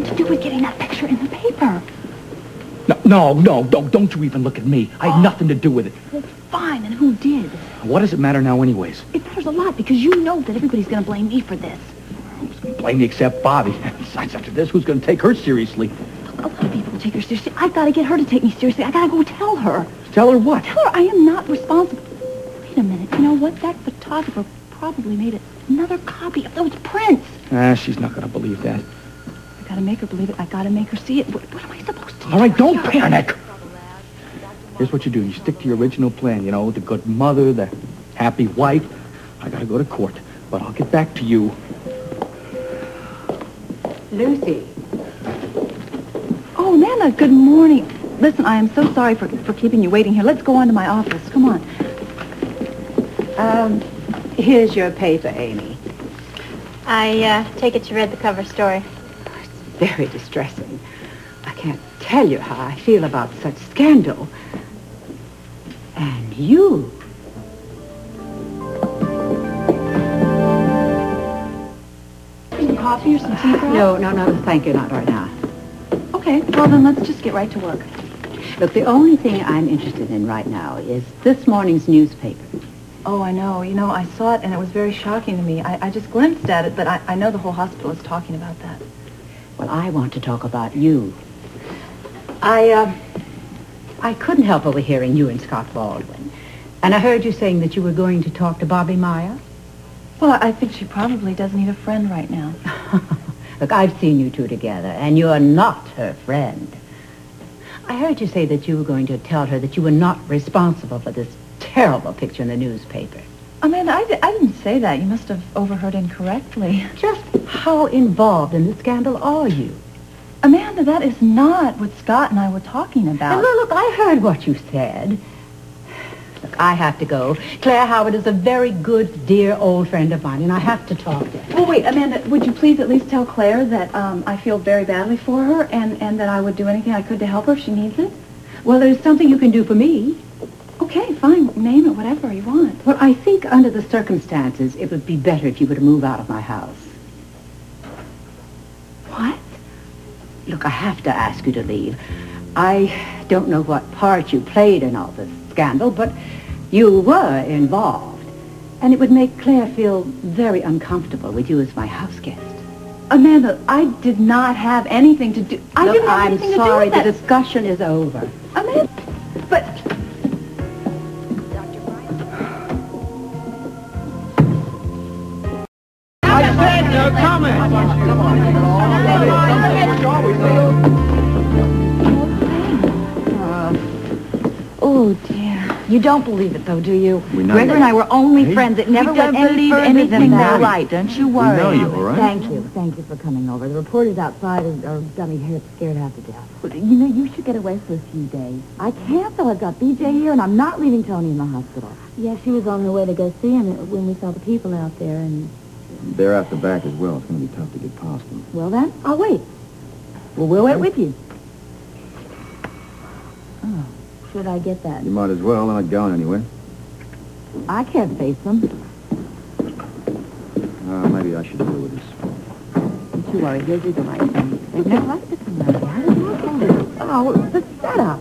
nothing to do with getting that picture in the paper. No, don't you even look at me. I had nothing to do with it. Well, fine, and who did? What does it matter now anyways? It matters a lot because you know that everybody's going to blame me for this. Who's going to blame me except Bobby? Besides, after this, who's going to take her seriously? Look, a lot of people will take her seriously. I've got to get her to take me seriously. I got to go tell her. Tell her what? Tell her I am not responsible. Wait a minute. You know what? That photographer probably made another copy of those prints. She's not going to believe that. I got to make her believe it. I got to make her see it. What am I supposed to do? All right, don't panic. Here's what you do. You stick to your original plan, the good mother, the happy wife. I gotta go to court, but I'll get back to you. Lucy. Oh, Nana, good morning. Listen, I am so sorry for keeping you waiting here. Let's go on to my office. Come on. Here's your paper, Amy. I take it you read the cover story. It's very distressing. I can't tell you how I feel about such scandal. And you. Some coffee or some tea, perhaps? No, thank you, not right now. Okay, well then let's just get right to work. Look, the only thing I'm interested in right now is this morning's newspaper. Oh, I know. I saw it and it was very shocking to me. I just glimpsed at it, but I know the whole hospital is talking about that. Well, I want to talk about you. I couldn't help overhearing you and Scott Baldwin. And I heard you saying that you were going to talk to Bobby Meyer. Well, I think she probably does need a friend right now. Look, I've seen you two together, and you're not her friend. I heard you say that you were going to tell her that you were not responsible for this terrible picture in the newspaper. Amanda, I didn't say that. You must have overheard incorrectly. Just how involved in the scandal are you? Amanda, that is not what Scott and I were talking about. And look, I heard what you said. Look, I have to go. Claire Howard is a very good, dear old friend of mine, and I have to talk to her. Oh, wait, Amanda, would you please at least tell Claire that I feel very badly for her and that I would do anything I could to help her if she needs it? Well, there's something you can do for me. Okay, fine. Name it, whatever you want. Well, I think under the circumstances, it would be better if you were to move out of my house. What? Look, I have to ask you to leave. I don't know what part you played in all this scandal, but you were involved. And it would make Claire feel very uncomfortable with you as my house guest. Amanda, I did not have anything to do... I didn't have anything to do with I'm sorry, that. the discussion is over. Amanda, but... I said no comment. Oh, dear. You don't believe it, though, do you? We know Gregor you. and I were only friends. It never went any further than that. that. Right, don't you We worry. know you, all right? Thank you for coming over. The reporters outside are dummy hurt, scared half to death. You should get away for a few days. I can't, though. I've got BJ here, and I'm not leaving Tony in the hospital. Yeah, she was on her way to go see him when we saw the people out there, and... They're out the back as well. It's going to be tough to get past them. Well, then, I'll wait. Well, we'll wait with you. Oh, should I get that? You might as well. They're not going anywhere. I can't face them. Maybe I should deal with this. Don't you worry. Here's your device. They've neglected somebody. How did you find it? Oh, the setup.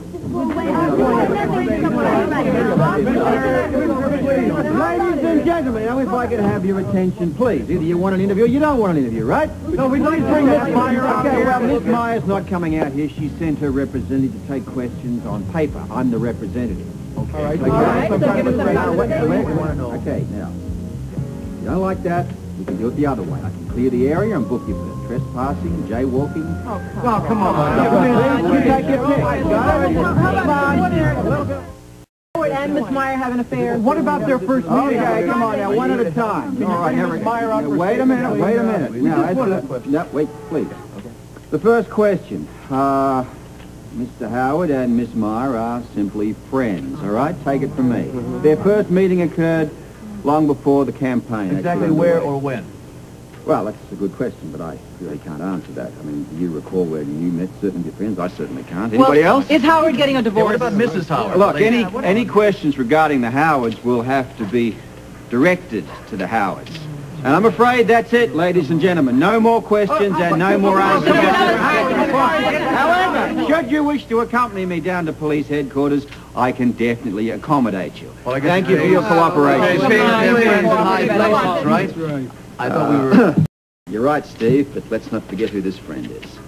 Ladies and gentlemen, now if I could have your attention, please. Either you want an interview or you don't want an interview, right? No, we'd like to bring Miss Meyer up here. Okay, well, Miss Meyer's not coming out here. She sent her representative to take questions on paper. I'm the representative. Okay. All right. So give us Okay, now, if you don't like that, we can do it the other way. I can clear the area and book you for trespassing, jaywalking. Oh, come on. You take your pick. Howard and Miss Meyer have an affair. What about their first meeting? Okay, come on now, one at a time. All right, Henry. Wait a minute. No, wait, please. The first question. Mr. Howard and Miss Meyer are simply friends, all right? Take it from me. Their first meeting occurred long before the campaign. Exactly where or when? Well, that's a good question, but I really can't answer that. I mean, do you recall where you met certain of your friends? I certainly can't. Anybody else? Is Howard getting a divorce? What about Mrs. Howard? Look, any questions regarding the Howards will have to be directed to the Howards. And I'm afraid that's it, ladies and gentlemen. No more questions and no more answers. However, should you wish to accompany me down to police headquarters, I can definitely accommodate you. Well, Thank you for your cooperation. Right? I thought we were... You're right, Steve, but let's not forget who this friend is.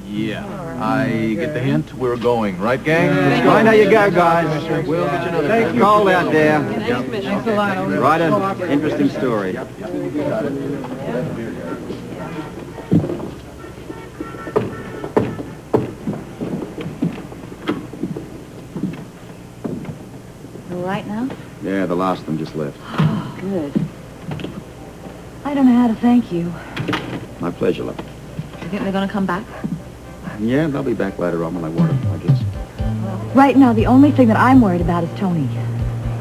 Yeah. I get the hint. We're going. Right, gang? I know you go, guys. We'll get you another... It's cold out there. Thanks a lot. Right, an interesting story. All right now? Yeah, the last of them just left. Oh, good. I don't know how to thank you. My pleasure, love. Do you think they're going to come back? Yeah, they'll be back later on when they want it, I guess. Right now, the only thing that I'm worried about is Tony.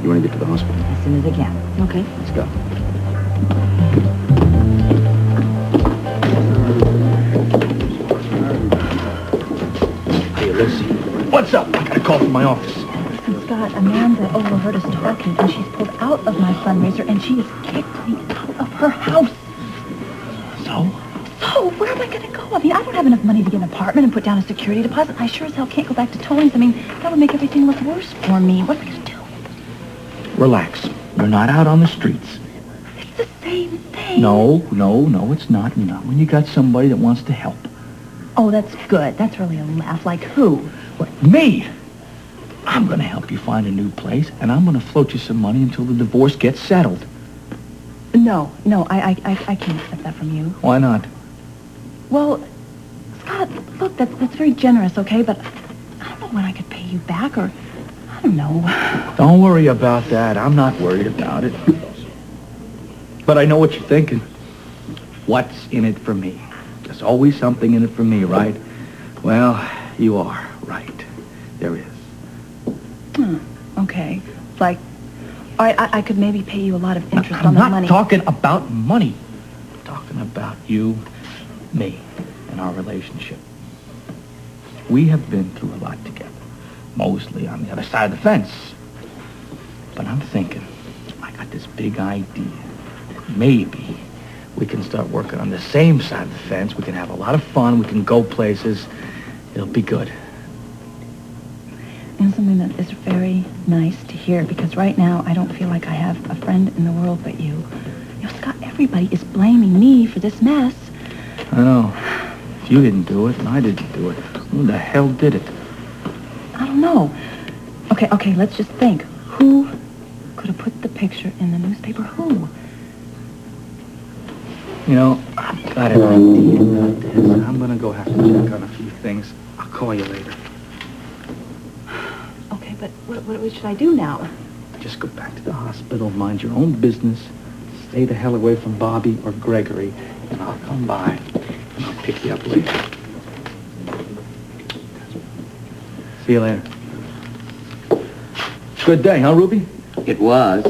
You want to get to the hospital? As soon as I can. Okay. Let's go. Hey, Lucy. What's up? I got a call from my office. Listen, Scott, Amanda overheard us talking, and she's pulled out of my fundraiser, and she has kicked me out of her house. So? So, where am I going to go? I mean, I don't have enough money to get an apartment and put down a security deposit. I sure as hell can't go back to Tony's. I mean, that would make everything look worse for me. What am I going to do? Relax. You're not out on the streets. It's the same thing. No, it's not. Not when you got somebody that wants to help. Oh, that's good. That's really a laugh. Like who? What, me? I'm going to help you find a new place, and I'm going to float you some money until the divorce gets settled. No, I can't accept that from you. Why not? Well, Scott, look, that's very generous, okay? But I don't know when I could pay you back, or I don't know. Don't worry about that. I'm not worried about it. But I know what you're thinking. What's in it for me? There's always something in it for me, right? Well, you are right. There is. Okay. Like, all right, I could maybe pay you a lot of interest on the money. I'm not talking about money. I'm talking about you, me, and our relationship. We have been through a lot together. Mostly on the other side of the fence. But I'm thinking, I got this big idea. Maybe we can start working on the same side of the fence. We can have a lot of fun. We can go places. It'll be good. And something that is very nice to hear, because right now I don't feel like I have a friend in the world but you. You know, Scott, everybody is blaming me for this mess. I know. If you didn't do it, and I didn't do it, who the hell did it? I don't know. Okay, let's just think. Who could have put the picture in the newspaper? Who? You know, I've got an idea about this. I'm going to go have to check on a few things. I'll call you later. Okay, but what should I do now? Just go back to the hospital, mind your own business, stay the hell away from Bobby or Gregory, and I'll come by and I'll pick you up later. See you later. Good day, huh, Ruby? It was.